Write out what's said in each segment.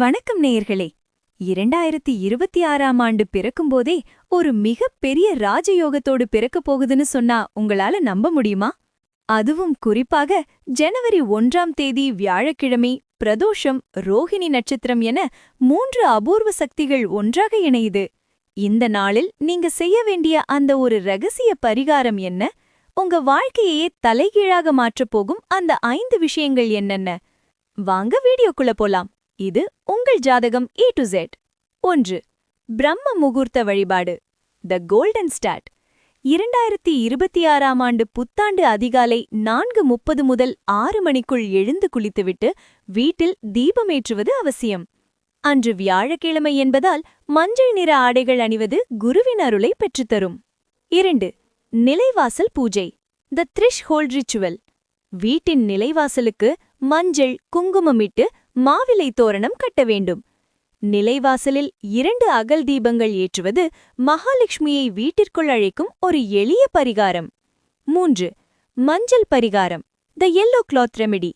வணக்கம் நேயர்களே. 2026ஆம் ஆண்டு பிறக்கும்போதே ஒரு மிகப்பெரிய ராஜயோகத்தோடு பிறக்கப் போகுதுன்னு சொன்னா உங்களால நம்ப முடியுமா? அதுவும் குறிப்பாக ஜனவரி 1ஆம் தேதி வியாழக்கிழமை பிரதோஷம், ரோஹிணி நட்சத்திரம் என 3 அபூர்வ சக்திகள் ஒன்றாக இணையுது. இந்த நாளில் நீங்க செய்ய வேண்டிய அந்த ஒரு ரகசிய பரிகாரம் என்ன? உங்க வாழ்க்கையையே தலைகீழாக மாற்றப் போகும் அந்த 5 விஷயங்கள் என்னென்ன? வாங்க வீடியோக்குள்ள போலாம். இது உங்கள் ஜாதகம் A to Z. 1. பிரம்ம முகூர்த்த வழிபாடு. The golden start. 2026ஆம் ஆண்டு புத்தாண்டு அதிகாலை 4:30 முதல் 6 மணிக்குள் எழுந்து குளித்துவிட்டு வீட்டில் தீபமேற்றுவது அவசியம். அன்று வியாழக்கிழமை என்பதால் மஞ்சள் நிற ஆடைகள் அணிவது குருவின் அருளை பெற்றுத்தரும். 2. நிலைவாசல் பூஜை. த த்ரிஷ்ஹோல்ட் ரிச்சுவல். வீட்டின் நிலைவாசலுக்கு மஞ்சள், குங்குமமிட்டு மாவிலை தோரணம் கட்ட வேண்டும். நிலைவாசலில் 2 அகல் தீபங்கள் ஏற்றுவது மகாலட்சுமியை வீட்டிற்குள் அழைக்கும் ஒரு எளிய பரிகாரம். 3. மஞ்சள் பரிகாரம். த yellow cloth ரெமெடி.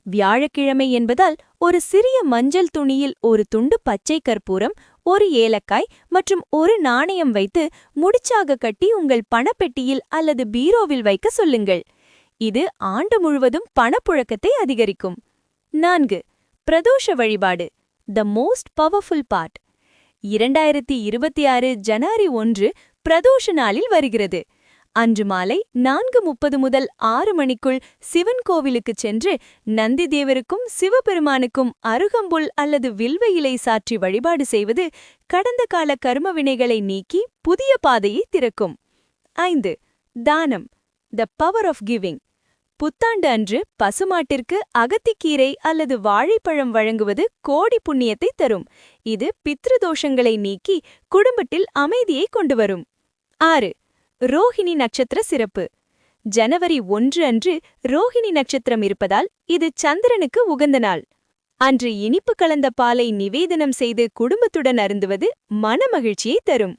வியாழக்கிழமை என்பதால் ஒரு சிறிய மஞ்சள் துணியில் ஒரு துண்டு பச்சை கற்பூரம், ஒரு ஏலக்காய் மற்றும் ஒரு நாணயம் வைத்து முடிச்சாக கட்டி உங்கள் பணப்பெட்டியில் அல்லது பீரோவில் வைக்க சொல்லுங்கள். இது ஆண்டு முழுவதும் பணப்புழக்கத்தை அதிகரிக்கும். 4. பிரதோஷ வழிபாடு. The most powerful part. 2026 ஜனவரி 1 பிரதோஷ நாளில் வருகிறது. அன்று மாலை 4:30 முதல் 6 மணிக்குள் சிவன் கோவிலுக்குச் சென்று நந்தி தேவருக்கும் சிவபெருமானுக்கும் அருகம்புல் அல்லது வில்வ இலை சாற்றி வழிபாடு செய்வது கடந்த கால கர்ம வினைகளை நீக்கி புதிய பாதையை திறக்கும். 5. தானம். The power of giving. புத்தாண்டு அன்று பசுமாட்டிற்கு அகத்திக்கீரை அல்லது வாழைப்பழம் வழங்குவது கோடி புண்ணியத்தை தரும். இது பித்ருதோஷங்களை நீக்கி குடும்பத்தில் அமைதியை கொண்டுவரும். 6. ரோஹிணி நட்சத்திர சிறப்பு. ஜனவரி 1 அன்று ரோஹிணி நட்சத்திரம் இருப்பதால் இது சந்திரனுக்கு உகந்த நாள். அன்று இனிப்பு கலந்த பாலை நிவேதனம் செய்து குடும்பத்துடன் அருந்துவது மனமகிழ்ச்சியை தரும்.